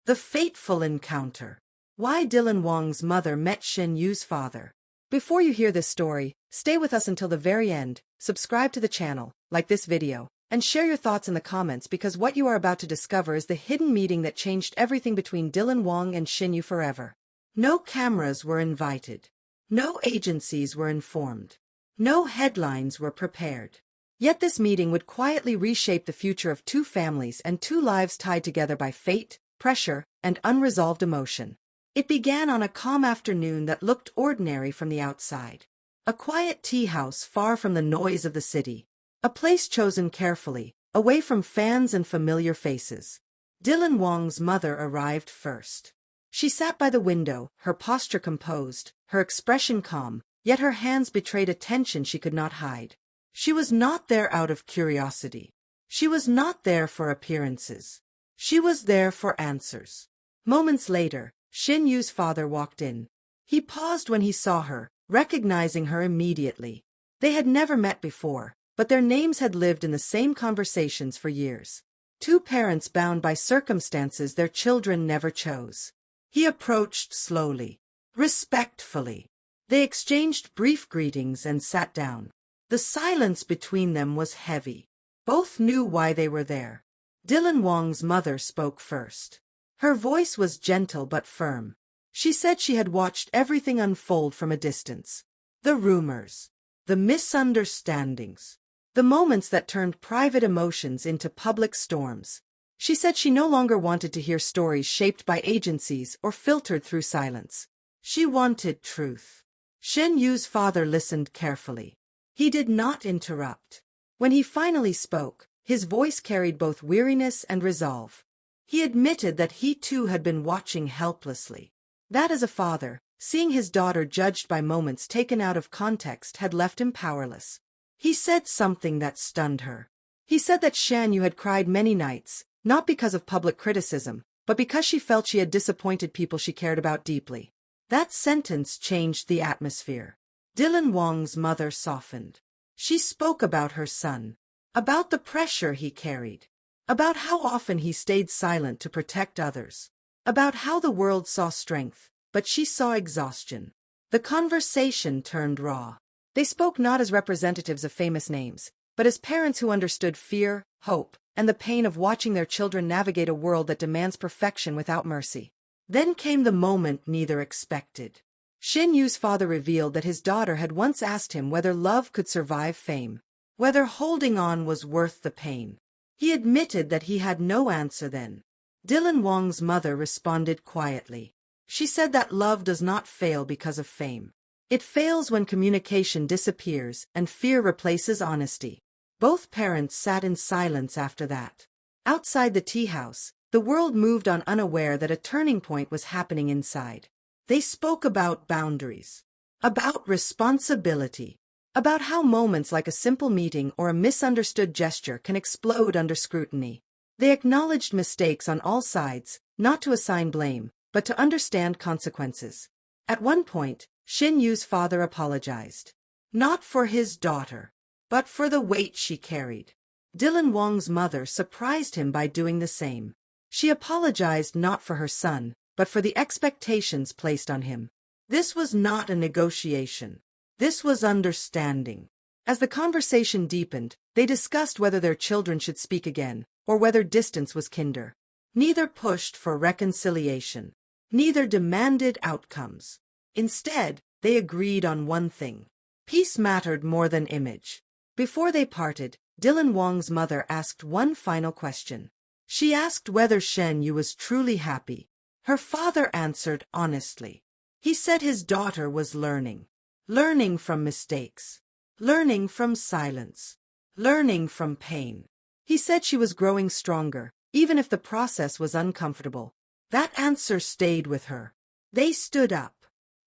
The Fateful Encounter. Why Dylan Wang's mother met Shen Yue's father. Before you hear this story, stay with us until the very end, subscribe to the channel, like this video, and share your thoughts in the comments because what you are about to discover is the hidden meeting that changed everything between Dylan Wang and Shen Yue forever. No cameras were invited. No agencies were informed. No headlines were prepared. Yet this meeting would quietly reshape the future of two families and two lives tied together by fate, pressure, and unresolved emotion. It began on a calm afternoon that looked ordinary from the outside. A quiet tea house far from the noise of the city. A place chosen carefully, away from fans and familiar faces. Dylan Wang's mother arrived first. She sat by the window, her posture composed, her expression calm, yet her hands betrayed a tension she could not hide. She was not there out of curiosity. She was not there for appearances. She was there for answers. Moments later, Shen Yue's father walked in. He paused when he saw her, recognizing her immediately. They had never met before, but their names had lived in the same conversations for years. Two parents bound by circumstances their children never chose. He approached slowly, respectfully. They exchanged brief greetings and sat down. The silence between them was heavy. Both knew why they were there. Dylan Wang's mother spoke first. Her voice was gentle but firm. She said she had watched everything unfold from a distance. The rumors, the misunderstandings, the moments that turned private emotions into public storms. She said she no longer wanted to hear stories shaped by agencies or filtered through silence. She wanted truth. Shen Yue's father listened carefully. He did not interrupt. When he finally spoke, his voice carried both weariness and resolve. He admitted that he too had been watching helplessly. That as a father, seeing his daughter judged by moments taken out of context had left him powerless. He said something that stunned her. He said that Shen Yue had cried many nights, not because of public criticism, but because she felt she had disappointed people she cared about deeply. That sentence changed the atmosphere. Dylan Wang's mother softened. She spoke about her son, about the pressure he carried, about how often he stayed silent to protect others, about how the world saw strength, but she saw exhaustion. The conversation turned raw. They spoke not as representatives of famous names, but as parents who understood fear, hope, and the pain of watching their children navigate a world that demands perfection without mercy. Then came the moment neither expected. Shen Yue's father revealed that his daughter had once asked him whether love could survive fame, whether holding on was worth the pain. He admitted that he had no answer then. Dylan Wang's mother responded quietly. She said that love does not fail because of fame. It fails when communication disappears and fear replaces honesty. Both parents sat in silence after that. Outside the tea house, the world moved on unaware that a turning point was happening inside. They spoke about boundaries, about responsibility, about how moments like a simple meeting or a misunderstood gesture can explode under scrutiny. They acknowledged mistakes on all sides, not to assign blame, but to understand consequences. At one point, Shen Yue's father apologized. Not for his daughter, but for the weight she carried. Dylan Wang's mother surprised him by doing the same. She apologized not for her son, but for the expectations placed on him. This was not a negotiation. This was understanding. As the conversation deepened, they discussed whether their children should speak again, or whether distance was kinder. Neither pushed for reconciliation. Neither demanded outcomes. Instead, they agreed on one thing. Peace mattered more than image. Before they parted, Dylan Wang's mother asked one final question. She asked whether Shen Yue was truly happy. Her father answered honestly. He said his daughter was learning. Learning from mistakes. Learning from silence. Learning from pain. He said she was growing stronger, even if the process was uncomfortable. That answer stayed with her. They stood up,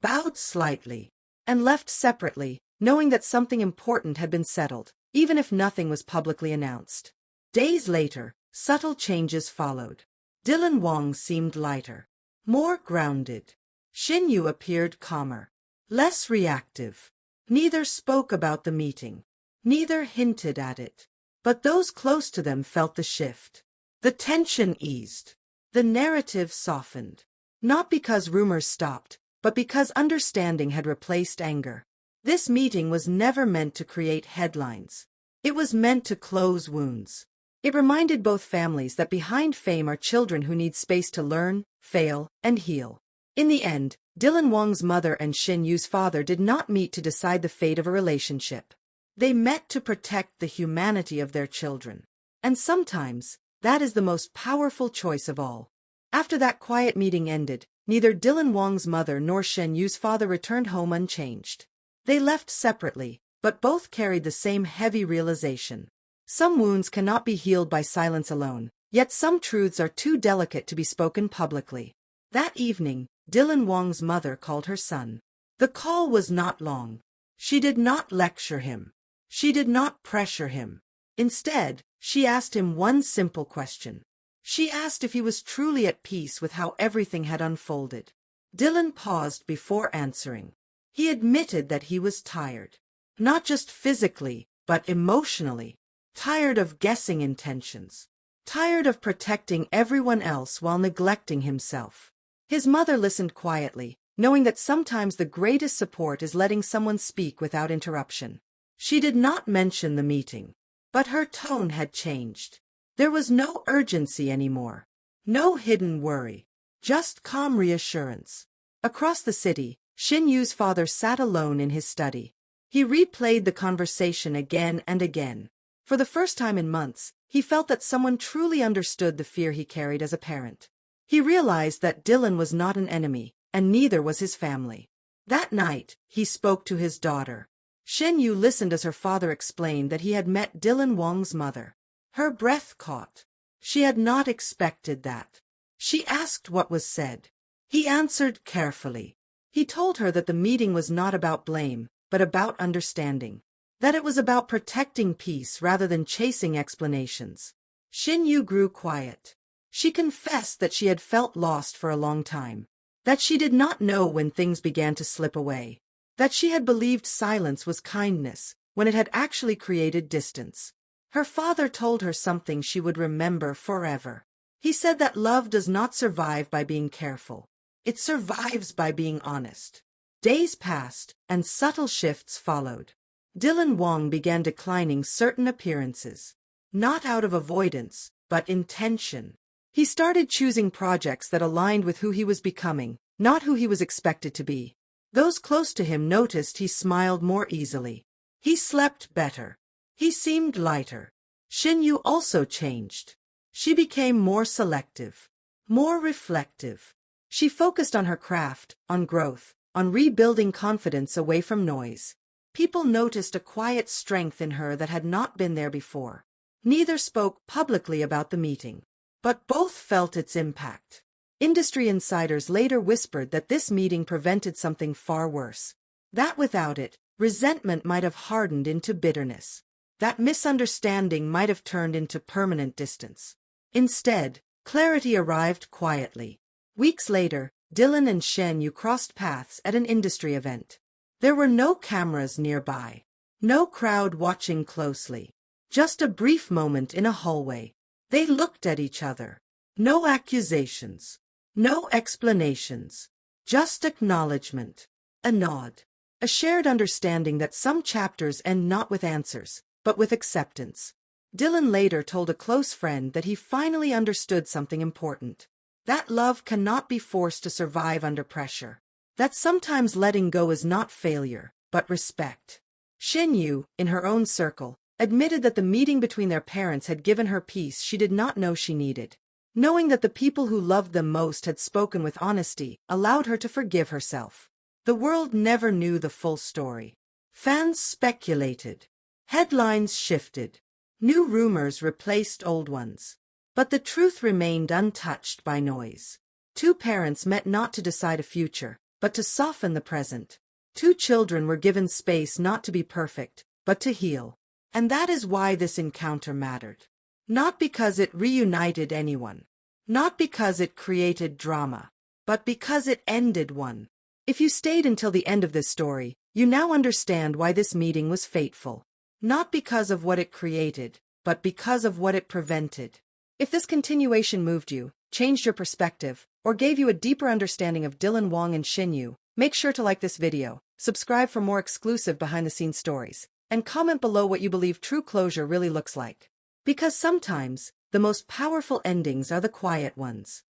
bowed slightly, and left separately, knowing that something important had been settled, even if nothing was publicly announced. Days later, subtle changes followed. Dylan Wang seemed lighter, more grounded. Shen Yue appeared calmer, less reactive. Neither spoke about the meeting. Neither hinted at it. But those close to them felt the shift. The tension eased. The narrative softened. Not because rumors stopped, but because understanding had replaced anger. This meeting was never meant to create headlines. It was meant to close wounds. It reminded both families that behind fame are children who need space to learn, fail, and heal. In the end, Dylan Wang's mother and Shen Yue's father did not meet to decide the fate of a relationship. They met to protect the humanity of their children. And sometimes, that is the most powerful choice of all. After that quiet meeting ended, neither Dylan Wang's mother nor Shen Yue's father returned home unchanged. They left separately, but both carried the same heavy realization. Some wounds cannot be healed by silence alone, yet some truths are too delicate to be spoken publicly. That evening, Dylan Wang's mother called her son. The call was not long. She did not lecture him. She did not pressure him. Instead, she asked him one simple question. She asked if he was truly at peace with how everything had unfolded. Dylan paused before answering. He admitted that he was tired. Not just physically, but emotionally. Tired of guessing intentions. Tired of protecting everyone else while neglecting himself. His mother listened quietly, knowing that sometimes the greatest support is letting someone speak without interruption. She did not mention the meeting, but her tone had changed. There was no urgency anymore. No hidden worry. Just calm reassurance. Across the city, Shen Yue's father sat alone in his study. He replayed the conversation again and again. For the first time in months, he felt that someone truly understood the fear he carried as a parent. He realized that Dylan was not an enemy, and neither was his family. That night, he spoke to his daughter. Shen Yue listened as her father explained that he had met Dylan Wang's mother. Her breath caught. She had not expected that. She asked what was said. He answered carefully. He told her that the meeting was not about blame, but about understanding. That it was about protecting peace rather than chasing explanations. Shen Yue grew quiet. She confessed that she had felt lost for a long time. That she did not know when things began to slip away. That she had believed silence was kindness, when it had actually created distance. Her father told her something she would remember forever. He said that love does not survive by being careful. It survives by being honest. Days passed, and subtle shifts followed. Dylan Wang began declining certain appearances. Not out of avoidance, but intention. He started choosing projects that aligned with who he was becoming, not who he was expected to be. Those close to him noticed he smiled more easily. He slept better. He seemed lighter. Shen Yue also changed. She became more selective, more reflective. She focused on her craft, on growth, on rebuilding confidence away from noise. People noticed a quiet strength in her that had not been there before. Neither spoke publicly about the meeting, but both felt its impact. Industry insiders later whispered that this meeting prevented something far worse. That without it, resentment might have hardened into bitterness. That misunderstanding might have turned into permanent distance. Instead, clarity arrived quietly. Weeks later, Dylan and Shen Yue crossed paths at an industry event. There were no cameras nearby. No crowd watching closely. Just a brief moment in a hallway. They looked at each other. No accusations. No explanations. Just acknowledgement. A nod. A shared understanding that some chapters end not with answers, but with acceptance. Dylan later told a close friend that he finally understood something important. That love cannot be forced to survive under pressure. That sometimes letting go is not failure, but respect. Shen Yue, in her own circle, admitted that the meeting between their parents had given her peace she did not know she needed. Knowing that the people who loved them most had spoken with honesty allowed her to forgive herself. The world never knew the full story. Fans speculated. Headlines shifted. New rumors replaced old ones. But the truth remained untouched by noise. Two parents met not to decide a future, but to soften the present. Two children were given space not to be perfect, but to heal. And that is why this encounter mattered. Not because it reunited anyone. Not because it created drama. But because it ended one. If you stayed until the end of this story, you now understand why this meeting was fateful. Not because of what it created, but because of what it prevented. If this continuation moved you, changed your perspective, or gave you a deeper understanding of Dylan Wang and Shen Yue, make sure to like this video, subscribe for more exclusive behind-the-scenes stories, and comment below what you believe true closure really looks like. Because sometimes, the most powerful endings are the quiet ones.